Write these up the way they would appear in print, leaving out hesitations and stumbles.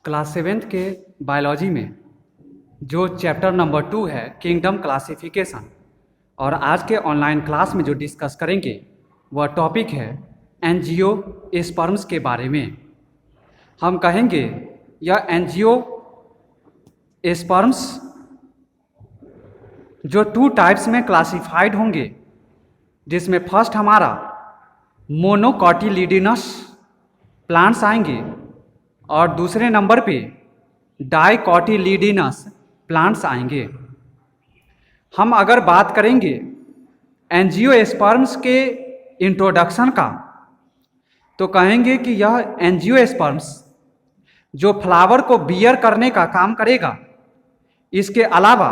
Class seventh के biology में जो चैप्टर नंबर 2 है किंगडम क्लासिफिकेशन, और आज के ऑनलाइन क्लास में जो डिस्कस करेंगे वह टॉपिक है एंजियोस्पर्म्स के बारे में। हम कहेंगे यह एंजियोस्पर्म्स जो 2 टाइप्स में क्लासिफाइड होंगे, जिसमें फर्स्ट हमारा मोनोकॉटिलिडिनस प्लांट्स आएंगे और दूसरे नंबर पे डाइकॉटिलिडिनस प्लांट्स आएंगे। हम अगर बात करेंगे एंजियोस्पर्म्स के इंट्रोडक्शन का, तो कहेंगे कि यह एंजियोस्पर्म्स जो फ्लावर को बियर करने का काम करेगा। इसके अलावा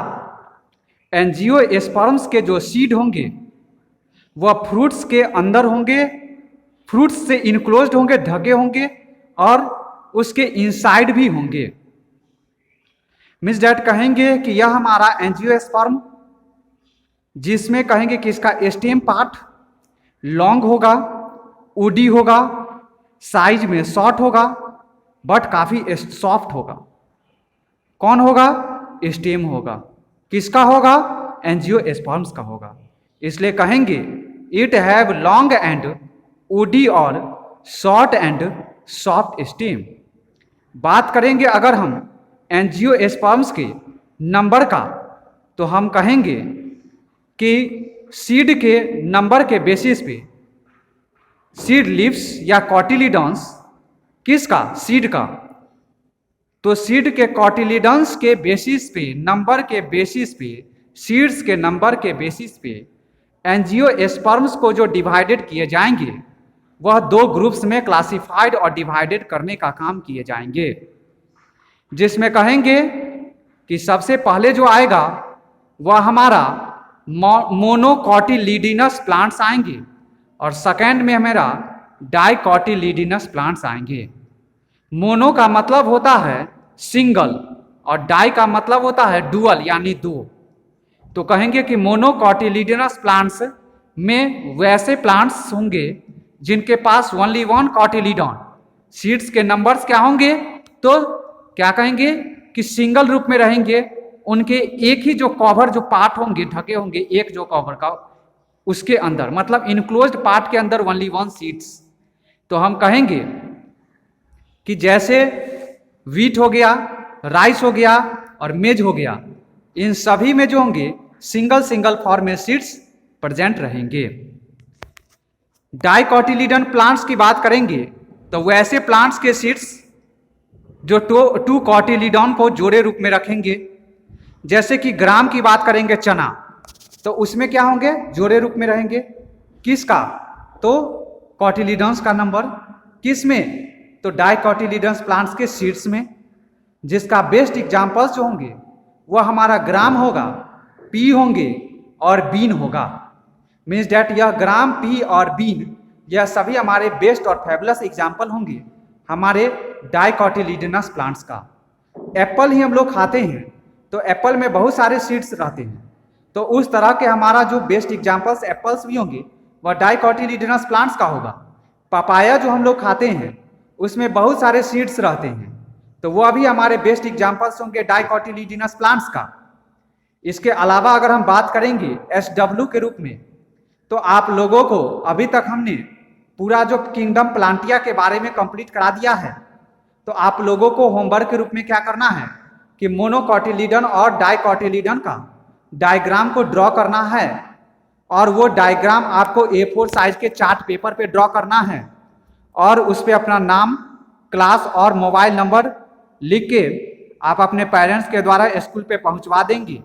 एंजियोस्पर्म्स के जो सीड होंगे वह फ्रूट्स के अंदर होंगे, फ्रूट्स से इनक्लोज्ड होंगे, ढके होंगे और उसके इनसाइड भी होंगे। मिस डैट कहेंगे कि यह हमारा एंजियोस्पर्म, जिसमें कहेंगे कि इसका स्टेम पार्ट लॉन्ग होगा, वुडी होगा, साइज में शॉर्ट होगा बट काफी सॉफ्ट होगा। कौन होगा? स्टेम होगा। किसका होगा? एंजियोस्पर्म्स का होगा। इसलिए कहेंगे it have long and woody और शॉर्ट एंड सॉफ्ट स्टेम। बात करेंगे अगर हम एंजियोस्पर्म्स के नंबर का, तो हम कहेंगे कि सीड के नंबर के बेसिस पे सीड लीव्स या कॉटिलिडॉन्स, किसका? सीड का। तो सीड के कॉटिलिडॉन्स के बेसिस पे, नंबर के बेसिस पे, सीड्स के नंबर के बेसिस पे एंजियोस्पर्म्स को जो डिवाइडेड किए जाएंगे वह 2 ग्रुप्स में क्लासिफाइड और डिवाइडेड करने का काम किए जाएंगे, जिसमें कहेंगे कि सबसे पहले जो आएगा वह हमारा मोनोकॉटिलिडिनस प्लांट्स आएंगे और सेकेंड में हमारा डाइकॉटिलिडिनस प्लांट्स आएंगे। मोनो का मतलब होता है सिंगल और डाई का मतलब होता है डुअल यानी 2। तो कहेंगे कि मोनोकॉटिलिडिनस प्लांट्स में वैसे प्लांट्स होंगे जिनके पास ओनली 1 कॉटिलिडॉन। सीड्स के नंबर्स क्या होंगे? तो क्या कहेंगे कि सिंगल रूप में रहेंगे। उनके एक ही जो कवर, जो पार्ट होंगे, ढके होंगे एक जो कवर का, उसके अंदर, मतलब इनक्लोज्ड पार्ट के अंदर ओनली 1 सीड्स। तो हम कहेंगे कि जैसे वीट हो गया, राइस हो गया और मेज हो गया, इन सभी में जो होंगे सिंगल सिंगल फॉर्म में सीड्स प्रेजेंट रहेंगे। डाइकॉटिलिडन प्लांट्स की बात करेंगे तो वैसे प्लांट्स के सीड्स जो 2 कॉटिलिडॉन को जोड़े रूप में रखेंगे। जैसे कि ग्राम की बात करेंगे, चना, तो उसमें क्या होंगे? जोड़े रूप में रहेंगे। किसका? तो कॉटिलिडॉन्स का नंबर। किस में? तो डाइकॉटिलिडन्स प्लांट्स के सीड्स में। जिसका बेस्ट एग्जांपल्स जो होंगे वह हमारा ग्राम होगा, पी होंगे और बीन होगा। मीन्स डैट यह ग्राम, पी और बीन, यह सभी हमारे बेस्ट और फेबुलस एग्जाम्पल होंगे हमारे डाइकॉटिलिडनस प्लांट्स का। एप्पल ही हम लोग खाते हैं तो एप्पल में बहुत सारे सीड्स रहते हैं, तो उस तरह के हमारा जो बेस्ट एग्जाम्पल्स एप्पल्स भी होंगे वह डाइकॉटिलिडनस प्लांट्स का होगा। पपाया जो हम लोग खाते हैं उसमें बहुत सारे सीड्स रहते हैं, तो वह भी हमारे बेस्ट एग्जाम्पल्स होंगे डाइकॉटिलिडनस प्लांट्स का। इसके अलावा अगर हम बात करेंगे SW के रूप में, तो आप लोगों को अभी तक हमने पूरा जो किंगडम प्लांटिया के बारे में कंप्लीट करा दिया है। तो आप लोगों को होमवर्क के रूप में क्या करना है कि मोनोकॉटिलिडन और डाइकॉटिलिडन का डायग्राम को ड्रॉ करना है, और वो डायग्राम आपको A4 साइज के चार्ट पेपर पे ड्रॉ करना है और उस पर अपना नाम, क्लास और मोबाइल नंबर लिख के आप अपने पेरेंट्स के द्वारा स्कूल पे पहुंचवा देंगे।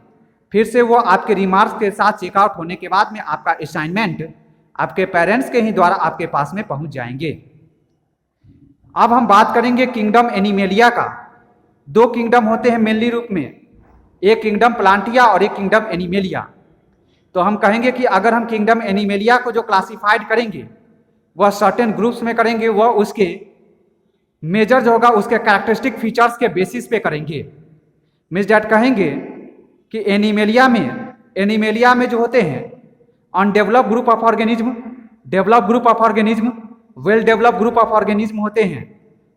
फिर से वो आपके रिमार्क्स के साथ चेकआउट होने के बाद में आपका असाइनमेंट आपके पेरेंट्स के ही द्वारा आपके पास में पहुंच जाएंगे। अब हम बात करेंगे किंगडम एनिमेलिया का। 2 किंगडम होते हैं मेनली रूप में, एक किंगडम प्लांटिया और एक किंगडम एनिमेलिया। तो हम कहेंगे कि अगर हम किंगडम एनिमेलिया को जो क्लासिफाइड करेंगे वह सर्टेन ग्रुप्स में करेंगे, वह उसके मेजर जो होगा उसके कैरेक्टरिस्टिक फीचर्स के बेसिस पे करेंगे। मिस डैट कहेंगे कि एनिमेलिया में जो होते हैं undevelop group of organism, develop group of organism, well develop group of organism होते हैं,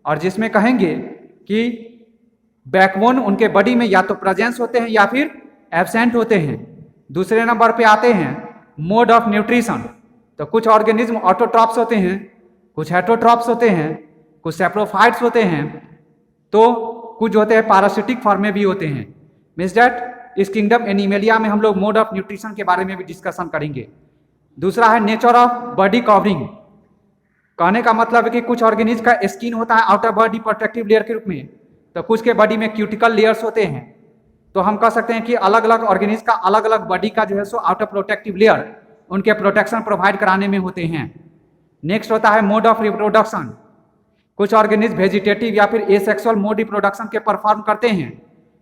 और जिसमें कहेंगे कि बैकबोन उनके बॉडी में या तो प्रेजेंस होते हैं या फिर एब्सेंट होते हैं। दूसरे नंबर पे आते हैं मोड ऑफ न्यूट्रिशन। तो कुछ ऑर्गेनिज्म ऑटोट्रॉप्स होते हैं, कुछ हेटरोट्रॉप्स होते हैं, कुछ सेप्रोफाइट्स होते हैं, तो कुछ होते हैं पैरासिटिक फॉर्म में भी होते हैं। मीन्स दैट इस किंगडम एनिमेलिया में हम लोग मोड ऑफ न्यूट्रिशन के बारे में भी डिस्कशन करेंगे। दूसरा है नेचर ऑफ बॉडी कवरिंग। कहने का मतलब है कि कुछ ऑर्गेनिज्म का स्किन होता है आउटर बॉडी प्रोटेक्टिव लेयर के रूप में, तो कुछ के बॉडी में क्यूटिकल लेयर्स होते हैं। तो हम कह सकते हैं कि अलग अलग ऑर्गेनिज्म का अलग अलग बॉडी का जो है सो आउटर प्रोटेक्टिव लेयर उनके प्रोटेक्शन प्रोवाइड कराने में होते हैं। नेक्स्ट होता है मोड ऑफ रिप्रोडक्शन। कुछ ऑर्गेनिज्म वेजिटेटिव या फिर एसेक्सुअल मोड रिप्रोडक्शन के परफॉर्म करते हैं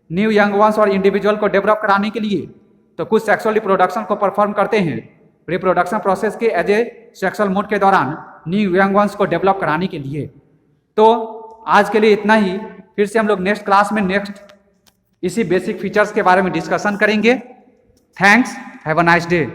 न्यू यंग वंस और इंडिविजुअल को डेवलप कराने के लिए, तो कुछ सेक्सुअल रिप्रोडक्शन को परफॉर्म करते हैं रिप्रोडक्शन प्रोसेस के एज ए सेक्सुअल मोड के दौरान न्यू यंग वंस को डेवलप कराने के लिए। तो आज के लिए इतना ही, फिर से हम लोग नेक्स्ट क्लास में नेक्स्ट इसी बेसिक फीचर्स के बारे में डिस्कशन करेंगे। Thanks, have a nice day.